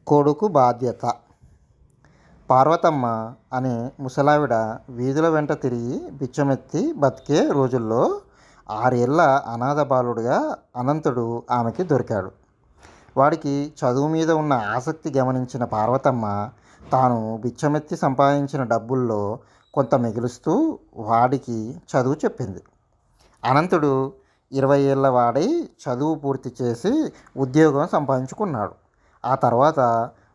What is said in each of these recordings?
కొడుకు బాధ్యత. పార్వతమ్మ అనే ముసలావిడ వీధుల వెంట తిరిగి బిచ్చమెత్తి బతికే రోజుల్లో 6 ఏళ్ల అనాథ బాలుడుగా అనంతుడు ఆమెకి దొరికాడు. వాడికి చదువు మీద ఉన్న ఆసక్తి గమనించిన పార్వతమ్మ తాను బిచ్చమెత్తి సంపాదించిన డబ్బుల్లో కొంత మిగులుస్తూ వాడికి చదువు చెప్పింది. అనంతుడు 20 ఏళ్ల వాడై చదువు పూర్తి చేసి ఉద్యోగం సంపాదించుకున్నాడు. ఆ తర్వాత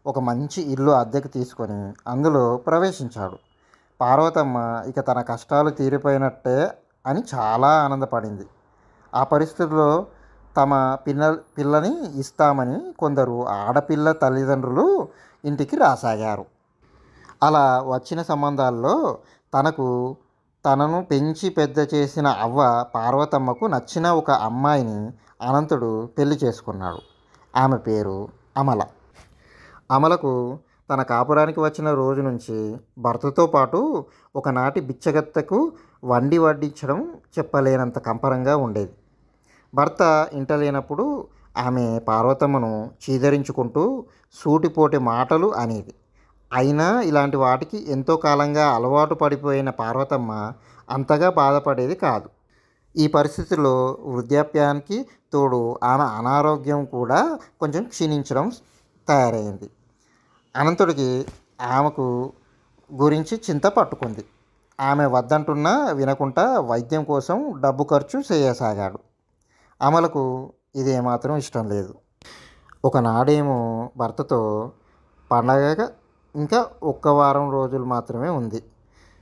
ఒక మంచి ఇల్లు అద్దెకు తీసుకొని అందులో ప్రవేశించాడు. పార్వతమ్మ ఇక తన కష్టాలు తీరిపోయినట్టే అని చాలా ఆనందపడింది. ఆ పరిస్థితుల్లో తమ పిల్లని ఇస్తామని కొందరు ఆడపిల్ల తల్లిదండ్రులు ఇంటికి రాసాగారు. అలా వచ్చిన సంబంధాల్లో తనను పెంచి పెద్ద చేసిన అవ్వ పార్వతమ్మకు నచ్చిన ఒక అమ్మాయిని అనంతుడు పెళ్లి చేసుకున్నాడు. ఆమె పేరు అమల. అమలకు తన కాపురానికి వచ్చిన రోజు నుంచి భర్తతో పాటు ఒకనాటి బిచ్చగత్తెకు వండి వడ్డించడం చెప్పలేనంత కంపరంగా ఉండేది. భర్త ఇంట లేనప్పుడు ఆమె పార్వతమ్మను చీదరించుకుంటూ సూటిపోటి మాటలు అనేది. అయినా ఇలాంటి వాటికి ఎంతో కాలంగా అలవాటు పడిపోయిన పార్వతమ్మ అంతగా బాధపడేది కాదు. ఈ పరిస్థితుల్లో వృద్ధాప్యానికి తోడు ఆమె అనారోగ్యం కూడా కొంచెం క్షీణించడం తయారైంది. అనంతుడికి ఆమెకు గురించి చింత పట్టుకుంది. ఆమె వద్దంటున్నా వినకుండా వైద్యం కోసం డబ్బు ఖర్చు చేయసాగాడు. అమలకు ఇదేమాత్రం ఇష్టం లేదు. ఒకనాడేమో భర్తతో పండగ ఇంకా 1 వారం రోజులు మాత్రమే ఉంది.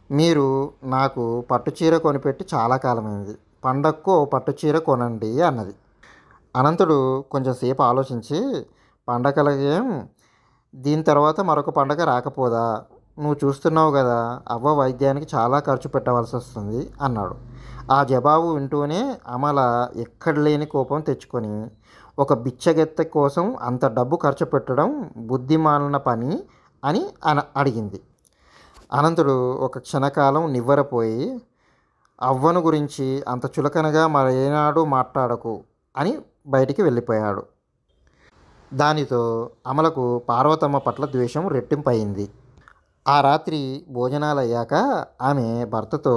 మీరు నాకు పట్టుచీర కొనిపెట్టి చాలా కాలమైంది. పండగకు పట్టుచీర కొనండి అన్నది. అనంతుడు కొంచెంసేపు ఆలోచించి పండగలకేం దీని తర్వాత మరొక పండగ రాకపోదా? నువ్వు చూస్తున్నావు కదా, అవ్వ వైద్యానికి చాలా ఖర్చు పెట్టవలసి వస్తుంది అన్నాడు. ఆ జవాబు వింటూనే అమల ఎక్కడ లేని కోపం తెచ్చుకొని ఒక బిచ్చగెత్తె కోసం అంత డబ్బు ఖర్చు పెట్టడం బుద్ధిమాలిన పని అని అడిగింది. అనంతుడు ఒక క్షణకాలం నివ్వెరపోయి అవ్వను గురించి అంత చులకనగా మరేనాడు మాట్లాడకు అని బయటికి వెళ్ళిపోయాడు. దానితో అమలకు పార్వతమ్మ పట్ల ద్వేషం రెట్టింపయింది. ఆ రాత్రి భోజనాలయ్యాక ఆమె భర్తతో,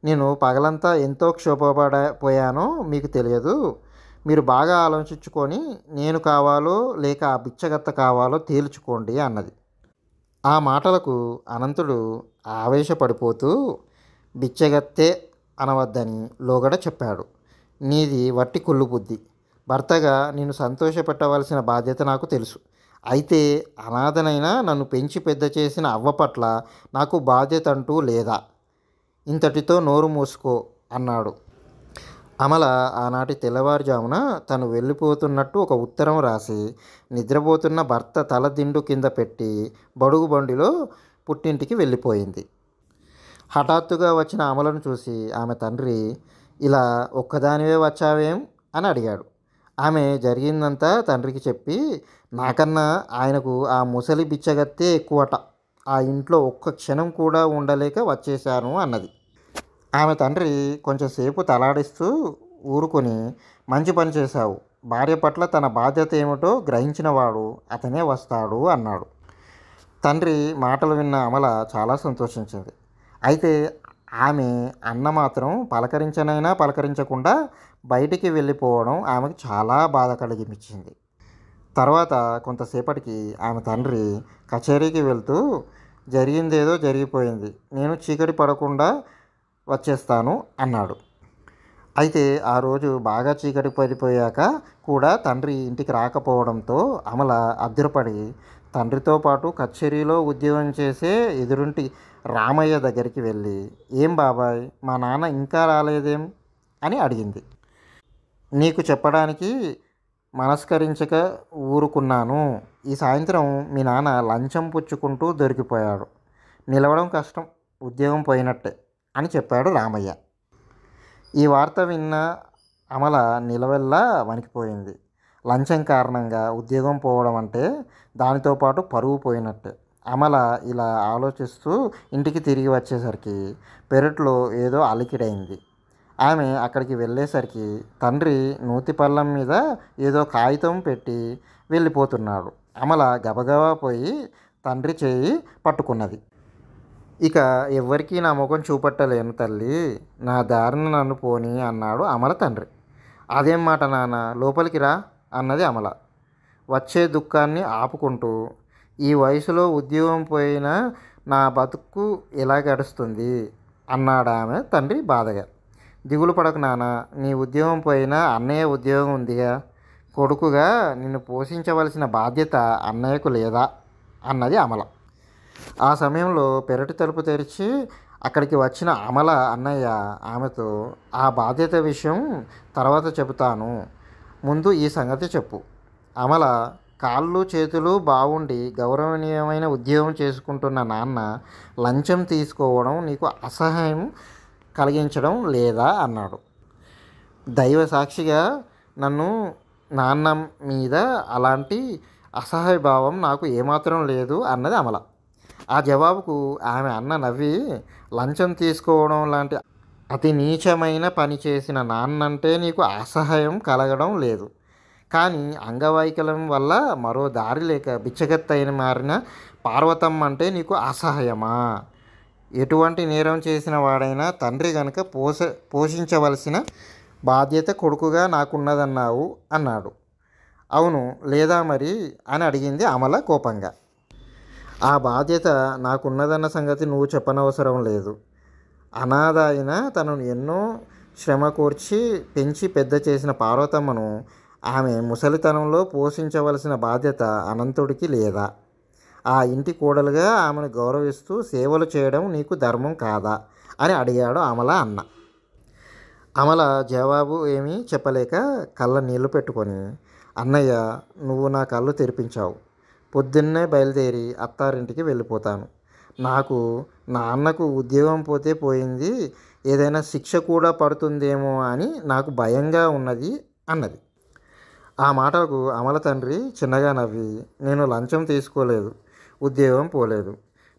నేను పగలంతా ఎంతో క్షోభపడిపోయానో మీకు తెలియదు. మీరు బాగా ఆలోచించుకొని నేను కావాలో లేక ఆ బిచ్చగత్త కావాలో తేల్చుకోండి అన్నది. ఆ మాటలకు అనంతుడు ఆవేశపడిపోతూ బిచ్చగత్తే అనవద్దని లోగడ చెప్పాడు. నీది వట్టి కుళ్ళు బుద్ధి. భర్తగా నిన్ను సంతోషపెట్టవలసిన బాధ్యత నాకు తెలుసు. అయితే అనాథనైనా నన్ను పెంచి పెద్ద చేసిన అవ్వ పట్ల నాకు బాధ్యత అంటూ లేదా? ఇంతటితో నోరు మూసుకో అన్నాడు. అమల ఆనాటి తెల్లవారుజామున తను వెళ్ళిపోతున్నట్టు ఒక ఉత్తరం రాసి నిద్రపోతున్న భర్త తల దిండు కింద పెట్టి బడుగు బండిలో పుట్టింటికి వెళ్ళిపోయింది. హఠాత్తుగా వచ్చిన అమలను చూసి ఆమె తండ్రి, ఇలా ఒక్కదానివే వచ్చావేం అని అడిగాడు. ఆమె జరిగిందంతా తండ్రికి చెప్పి, నాకన్నా ఆయనకు ఆ ముసలి బిచ్చగత్తే ఎక్కువట, ఆ ఇంట్లో ఒక్క క్షణం కూడా ఉండలేక వచ్చేశాను అన్నది. ఆమె తండ్రి కొంచెంసేపు తలాడిస్తూ ఊరుకొని, మంచి పని చేశావు, భార్య పట్ల తన బాధ్యత ఏమిటో గ్రహించినవాడు అతనే వస్తాడు అన్నాడు. తండ్రి మాటలు విన్న అమల చాలా సంతోషించింది. అయితే ఆమె అన్న మాత్రం పలకరించనైనా పలకరించకుండా బయటికి వెళ్ళిపోవడం ఆమెకు చాలా బాధ కలిగించింది. తర్వాత కొంతసేపటికి ఆమె తండ్రి కచేరీకి వెళ్తూ, జరిగిందేదో జరిగిపోయింది, నేను చీకటి పడకుండా వచ్చేస్తాను అన్నాడు. అయితే ఆ రోజు బాగా చీకటి పడిపోయాక కూడా తండ్రి ఇంటికి రాకపోవడంతో అమల అబ్బురపడి తండ్రితో పాటు కచేరీలో ఉద్యోగం చేసే ఎదురింటి రామయ్య దగ్గరికి వెళ్ళి, ఏం బాబాయ్, మా నాన్న ఇంకా రాలేదేం అని అడిగింది. నీకు చెప్పడానికి మనస్కరించక ఊరుకున్నాను. ఈ సాయంత్రం మీ నాన్న లంచం పుచ్చుకుంటూ దొరికిపోయాడు. నిలవడం కష్టం, ఉద్యోగం పోయినట్టే అని చెప్పాడు రామయ్య. ఈ వార్త విన్న అమల నిలవెల్లా వణికిపోయింది. లంచం కారణంగా ఉద్యోగం పోవడం అంటే దానితో పాటు పరువు పోయినట్టే. అమల ఇలా ఆలోచిస్తూ ఇంటికి తిరిగి వచ్చేసరికి పెరట్లో ఏదో అలికిడైంది. ఆమె అక్కడికి వెళ్ళేసరికి తండ్రి నూతి పళ్ళెం మీద ఏదో కాగితం పెట్టి వెళ్ళిపోతున్నాడు. అమల గబగబా పోయి తండ్రి చేయి పట్టుకున్నది. ఇక ఎవ్వరికీ నా ముఖం చూపట్టలేను తల్లి, నా దారిన నన్ను పోనీ అన్నాడు అమల తండ్రి. అదేం మాట నాన్న, లోపలికి రా అన్నది అమల వచ్చే దుఃఖాన్ని ఆపుకుంటూ. ఈ వయసులో ఉద్యోగం పోయినా నా బతుకు ఎలా గడుస్తుంది అన్నాడామె తండ్రి బాధగా. దిగులు పడకు నాన్న, నీ ఉద్యోగం పోయినా అన్నయ్య ఉద్యోగం ఉందిగా, కొడుకుగా నిన్ను పోషించవలసిన బాధ్యత అన్నయ్యకు లేదా అన్నది అమల. ఆ సమయంలో పెరటి తలుపు తెరిచి అక్కడికి వచ్చిన అమల అన్నయ్య ఆమెతో, ఆ బాధ్యత విషయం తర్వాత చెబుతాను, ముందు ఈ సంగతి చెప్పు. అమల, కాళ్ళు చేతులు బాగుండి గౌరవనీయమైన ఉద్యోగం చేసుకుంటున్న నాన్న లంచం తీసుకోవడం నీకు అసహ్యం కలిగించడం లేదా అన్నాడు. దైవ సాక్షిగా నన్ను నాన్న మీద అలాంటి అసహ్య భావం నాకు ఏమాత్రం లేదు అన్నది అమల. ఆ జవాబుకు ఆమె అన్న నవ్వి, లంచం తీసుకోవడం లాంటి అతి నీచమైన పని చేసిన నాన్నంటే నీకు అసహ్యం కలగడం లేదు, కానీ అంగవైకల్యం వల్ల మరో దారి లేక బిచ్చగత్తైన మారిన పార్వతమ్మ అంటే నీకు అసహ్యమా? ఎటువంటి నేరం చేసిన వాడైనా తండ్రి కనుక పోషించవలసిన బాధ్యత కొడుకుగా నాకున్నదన్నావు అన్నాడు. అవును లేదా మరి అని అడిగింది అమల కోపంగా. ఆ బాధ్యత నాకున్నదన్న సంగతి నువ్వు చెప్పనవసరం లేదు. అనాథ అయిన తనను ఎన్నో శ్రమ కోర్చి పెంచి పెద్ద చేసిన పార్వతమ్మను ఆమె ముసలితనంలో పోషించవలసిన బాధ్యత అనంతుడికి లేదా? ఆ ఇంటి కోడలుగా ఆమెను గౌరవిస్తూ సేవలు చేయడం నీకు ధర్మం కాదా అని అడిగాడు అమల అన్న. అమల జవాబు ఏమీ చెప్పలేక కళ్ళ నీళ్లు పెట్టుకొని, అన్నయ్య, నువ్వు నా కళ్ళు తెరిపించావు. పొద్దున్నే బయలుదేరి అత్తారింటికి వెళ్ళిపోతాను. నాకు నాన్నకు ఉద్యోగం పోతే పోయింది, ఏదైనా శిక్ష కూడా పడుతుందేమో అని నాకు భయంగా ఉన్నది అన్నది. ఆ మాటలకు అమల తండ్రి చిన్నగా నవ్వి, నేను లంచం తీసుకోలేదు, ఉద్యోగం పోలేదు.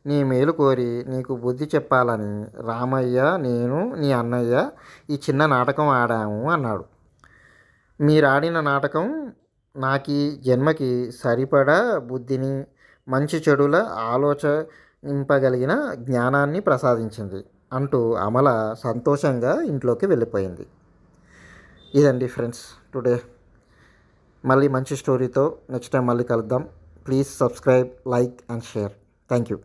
నీ మేలు కోరి నీకు బుద్ధి చెప్పాలని రామయ్య, నేను, నీ అన్నయ్య ఈ చిన్న నాటకం ఆడాము అన్నాడు. మీరాడిన నాటకం నాకీ జన్మకి సరిపడా బుద్ధిని, మంచి చెడుల ఆలోచింపగలిగిన జ్ఞానాన్ని ప్రసాదించింది అంటూ అమల సంతోషంగా ఇంట్లోకి వెళ్ళిపోయింది. ఇదండి ఫ్రెండ్స్ టుడే. మళ్ళీ మంచి స్టోరీతో నెక్స్ట్ టైం మళ్ళీ కలుద్దాం. Please subscribe, like and share. Thank you.